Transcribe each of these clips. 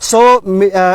100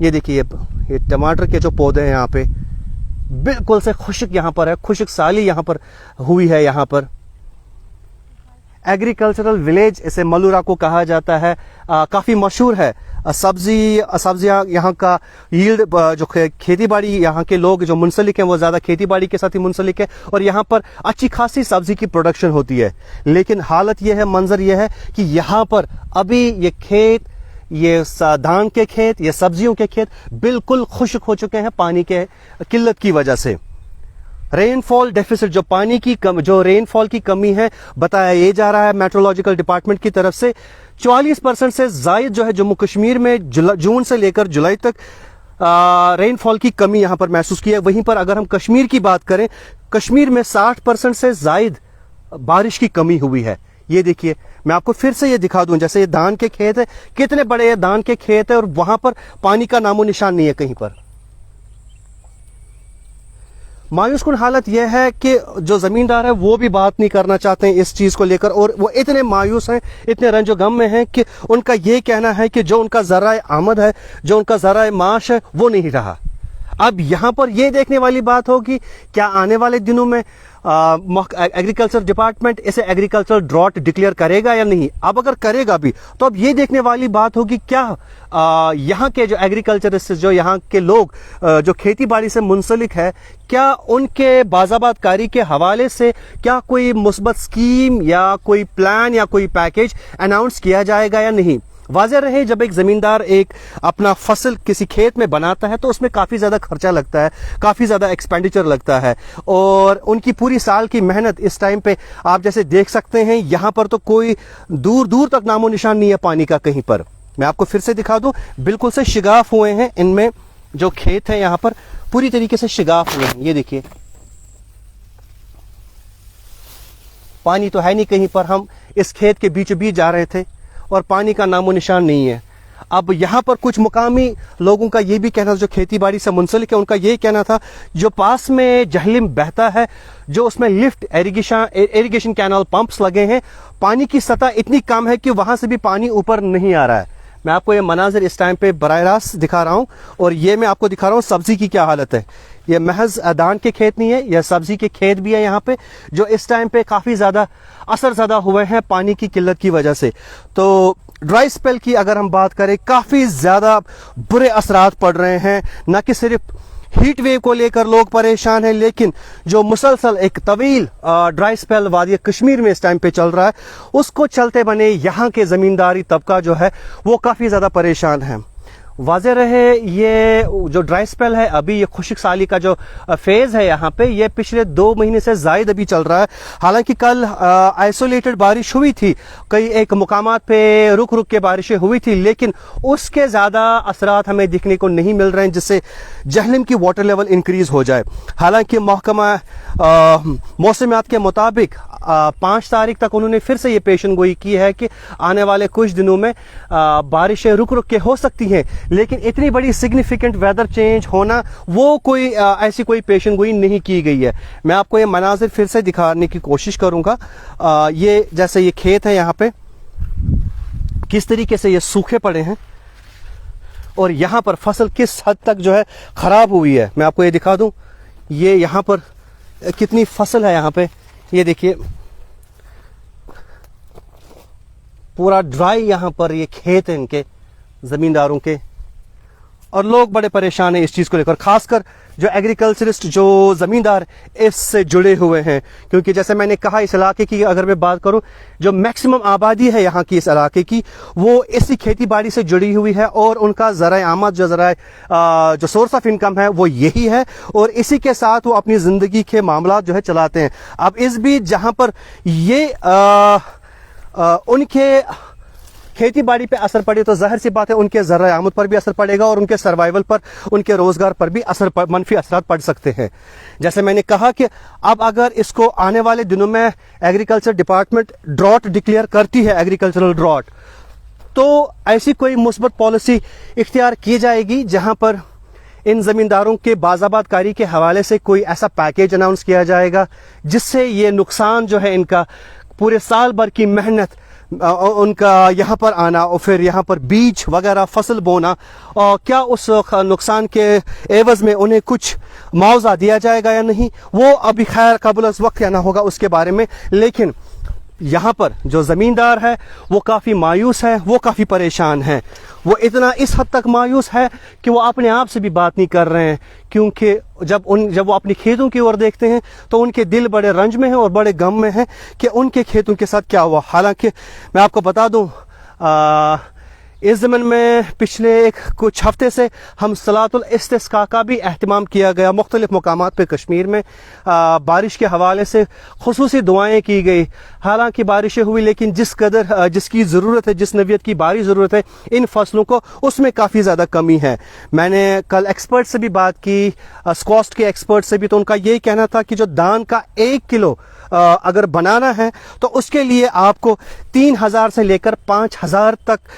یہ دیکھیے یہ ٹماٹر کے جو پودے ہیں یہاں پہ بالکل سے خشک یہاں پر ہے, خشک سالی یہاں پر ہوئی ہے. یہاں پر ایگریکلچرل ولیج اسے ملورا کو کہا جاتا ہے, کافی مشہور ہے. سبزیاں یہاں کا ییلڈ, جو کھیتی باڑی یہاں کے لوگ جو منسلک ہیں وہ زیادہ کھیتی باڑی کے ساتھ ہی منسلک ہے, اور یہاں پر اچھی خاصی سبزی کی پروڈکشن ہوتی ہے. لیکن حالت یہ ہے, منظر یہ ہے کہ یہاں پر ابھی یہ کھیت, یہ دھان کے کھیت, یہ سبزیوں کے کھیت بالکل خشک ہو چکے ہیں پانی کے قلت کی وجہ سے. رین فال ڈیفیسٹ, جو پانی کی جو رین فال کی کمی ہے, بتایا یہ جا رہا ہے میٹرولوجیکل ڈپارٹمنٹ کی طرف سے 44% سے زائد جو ہے جموں کشمیر میں جون سے لے کر جولائی تک رین فال کی کمی یہاں پر محسوس کی ہے. وہیں پر اگر ہم کشمیر کی بات کریں, کشمیر میں 60% سے زائد بارش کی کمی ہوئی ہے. یہ دیکھیے, میں آپ کو پھر سے یہ دکھا دوں, جیسے یہ دھان کے کھیت ہے, کتنے بڑے یہ دھان کے کھیت ہے اور وہاں پر پانی کا نام و نشان نہیں ہے کہیں پر. مایوس کن حالت یہ ہے کہ جو زمیندار ہے وہ بھی بات نہیں کرنا چاہتے ہیں اس چیز کو لے کر, اور وہ اتنے مایوس ہیں, اتنے رنج و غم میں ہیں کہ ان کا یہ کہنا ہے کہ جو ان کا ذرائع آمد ہے, جو ان کا ذرائع معاش ہے, وہ نہیں رہا. اب یہاں پر یہ دیکھنے والی بات ہوگی کیا آنے والے دنوں میں ایگریکلچر ڈپارٹمنٹ اسے ایگریکلچر ڈراٹ ڈکلیئر کرے گا یا نہیں. اب اگر کرے گا بھی تو اب یہ دیکھنے والی بات ہوگی کیا یہاں کے جو ایگریکلچرسٹ, جو یہاں کے لوگ جو کھیتی باڑی سے منسلک ہے, کیا ان کے باضابط کاری کے حوالے سے کیا کوئی مثبت اسکیم یا کوئی پلان یا کوئی پیکیج اناؤنس کیا جائے گا یا نہیں. واضح رہے, جب ایک زمیندار ایک اپنا فصل کسی کھیت میں بناتا ہے تو اس میں کافی زیادہ خرچہ لگتا ہے, کافی زیادہ ایکسپینڈیچر لگتا ہے, اور ان کی پوری سال کی محنت اس ٹائم پہ آپ جیسے دیکھ سکتے ہیں یہاں پر تو کوئی دور دور تک نام و نشان نہیں ہے پانی کا کہیں پر. میں آپ کو پھر سے دکھا دوں, بالکل سے شگاف ہوئے ہیں, ان میں جو کھیت ہیں یہاں پر پوری طریقے سے شگاف ہوئے ہیں. یہ دیکھیے پانی تو ہے نہیں کہیں پر, ہم اس کھیت کے بیچوں بیچ جا رہے تھے اور پانی کا نام و نشان نہیں ہے. اب یہاں پر کچھ مقامی لوگوں کا یہ بھی کہنا تھا, جو کھیتی باڑی سے منسلک ہے, ان کا یہ کہنا تھا جو پاس میں جہلم بہتا ہے, جو اس میں لفٹ ایریگیشن کینال پمپس لگے ہیں, پانی کی سطح اتنی کم ہے کہ وہاں سے بھی پانی اوپر نہیں آ رہا ہے. میں آپ کو یہ مناظر اس ٹائم پہ براہ راست دکھا رہا ہوں, اور یہ میں آپ کو دکھا رہا ہوں سبزی کی کیا حالت ہے. یہ محض دھان کے کھیت نہیں ہے, یہ سبزی کے کھیت بھی ہے یہاں پہ, جو اس ٹائم پہ کافی زیادہ اثر زدہ ہوئے ہیں پانی کی قلت کی وجہ سے. تو ڈرائی سپیل کی اگر ہم بات کریں, کافی زیادہ برے اثرات پڑ رہے ہیں. نہ کہ صرف ہیٹ ویو کو لے کر لوگ پریشان ہیں, لیکن جو مسلسل ایک طویل ڈرائی سپیل وادی کشمیر میں اس ٹائم پہ چل رہا ہے, اس کو چلتے بنے یہاں کے زمینداری طبقہ جو ہے وہ کافی زیادہ پریشان ہے. واضح رہے, یہ جو ڈرائی سپیل ہے, ابھی یہ خشک سالی کا جو فیز ہے یہاں پہ, یہ پچھلے 2 مہینے سے زائد ابھی چل رہا ہے. حالانکہ کل آئسولیٹڈ بارش ہوئی تھی, کئی ایک مقامات پہ رک رک کے بارشیں ہوئی تھی, لیکن اس کے زیادہ اثرات ہمیں دیکھنے کو نہیں مل رہے ہیں جس سے جہلم کی واٹر لیول انکریز ہو جائے. حالانکہ محکمہ موسمیات کے مطابق 5 تاریخ تک انہوں نے پھر سے یہ پیشن گوئی کی ہے کہ آنے والے کچھ دنوں میں بارشیں رک رک کے ہو سکتی ہیں, لیکن اتنی بڑی سگنیفیکنٹ ویدر چینج ہونا وہ کوئی ایسی کوئی پیشن گوئی نہیں کی گئی ہے. میں آپ کو یہ مناظر پھر سے دکھانے کی کوشش کروں گا. یہ جیسے یہ کھیت ہے یہاں پہ کس طریقے سے یہ سوکھے پڑے ہیں, اور یہاں پر فصل کس حد تک جو ہے خراب ہوئی ہے. میں آپ کو یہ دکھا دوں, یہ یہاں پر کتنی فصل ہے یہاں پہ, یہ دیکھیے پورا ڈرائی یہاں پر یہ کھیت ہیں ان کے زمینداروں کے, اور لوگ بڑے پریشان ہیں اس چیز کو لے کر, خاص کر جو ایگریکلچرسٹ جو زمیندار اس سے جڑے ہوئے ہیں. کیونکہ جیسے میں نے کہا, اس علاقے کی اگر میں بات کروں, جو میکسیمم آبادی ہے یہاں کی اس علاقے کی, وہ اسی کھیتی باڑی سے جڑی ہوئی ہے, اور ان کا ذرائع آمد جو سورس آف انکم ہے وہ یہی ہے, اور اسی کے ساتھ وہ اپنی زندگی کے معاملات جو ہے چلاتے ہیں. اب اس بیچ جہاں پر یہ ان کے کھیتی باڑی پہ اثر پڑے تو ظاہر سی بات ہے ان کے ذرائع آمد پر بھی اثر پڑے گا, اور ان کے سروائیول پر, ان کے روزگار پر بھی منفی اثرات پڑ سکتے ہیں. جیسے میں نے کہا کہ اب اگر اس کو آنے والے دنوں میں ایگریکلچر ڈپارٹمنٹ ڈراٹ ڈکلیئر کرتی ہے, ایگریکلچرل ڈراٹ, تو ایسی کوئی مثبت پالیسی اختیار کی جائے گی جہاں پر ان زمینداروں کے باضابط کاری کے حوالے سے کوئی ایسا پیکیج اناؤنس کیا جائے گا جس سے یہ نقصان جو ہے ان کا پورے سال بھر کی محنت ان کا یہاں پر آنا اور پھر یہاں پر بیج وغیرہ فصل بونا، اور کیا اس نقصان کے عوض میں انہیں کچھ معاوضہ دیا جائے گا یا نہیں، وہ ابھی خیر قبل از وقت کہنا ہوگا اس کے بارے میں. لیکن یہاں پر جو زمیندار ہے وہ کافی مایوس ہے، وہ کافی پریشان ہے. وہ اتنا اس حد تک مایوس ہے کہ وہ اپنے آپ سے بھی بات نہیں کر رہے ہیں، کیونکہ جب وہ اپنی کھیتوں کی اور دیکھتے ہیں تو ان کے دل بڑے رنج میں ہیں اور بڑے غم میں ہیں کہ ان کے کھیتوں کے ساتھ کیا ہوا. حالانکہ میں آپ کو بتا دوں، اس ضمن میں پچھلے کچھ ہفتے سے ہم صلاۃ الاستسقاء کا بھی اہتمام کیا گیا مختلف مقامات پہ کشمیر میں. بارش کے حوالے سے خصوصی دعائیں کی گئی. حالانکہ بارشیں ہوئی لیکن جس کی ضرورت ہے، جس نوعیت کی باری ضرورت ہے ان فصلوں کو، اس میں کافی زیادہ کمی ہے. میں نے کل ایکسپرٹ سے بھی بات کی، اسکوسٹ کے ایکسپرٹ سے بھی، تو ان کا یہی کہنا تھا کہ جو دان کا 1 کلو اگر بنانا ہے تو اس کے لیے آپ کو 3000 سے لے کر 5000 تک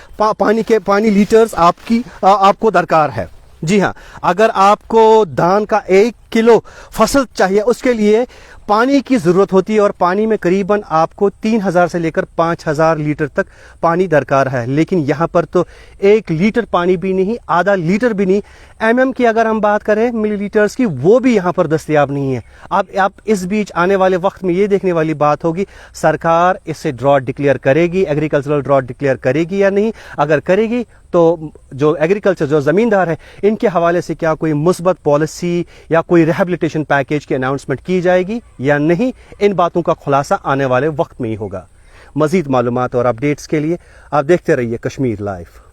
پانی لیٹرز آپ کو درکار ہے. جی ہاں، اگر آپ کو دان کا 1 کلو فصل چاہیے اس کے لیے پانی کی ضرورت ہوتی ہے، اور پانی میں قریباً آپ کو 3000 سے لے کر 5000 لیٹر تک پانی درکار ہے. لیکن یہاں پر تو 1 لیٹر پانی بھی نہیں، آدھا لیٹر بھی نہیں. MM کی اگر ہم بات کریں ملی لیٹرز کی، وہ بھی یہاں پر دستیاب نہیں ہے. اب اس بیچ آنے والے وقت میں یہ دیکھنے والی بات ہوگی سرکار اس سے ڈراٹ ڈکلیئر کرے گی، ایگریکلچرل ڈراٹ ڈکلیئر کرے گی یا نہیں. اگر کرے گی تو جو ایگریکلچر، جو زمیندار ہے، ان کے حوالے سے کیا کوئی مثبت پالیسی یا کوئی ریہیبلیٹیشن پیکیج کی اناؤنسمنٹ کی جائے گی یا نہیں، ان باتوں کا خلاصہ آنے والے وقت میں ہی ہوگا. مزید معلومات اور اپڈیٹس کے لیے آپ دیکھتے رہیے کشمیر لائیو.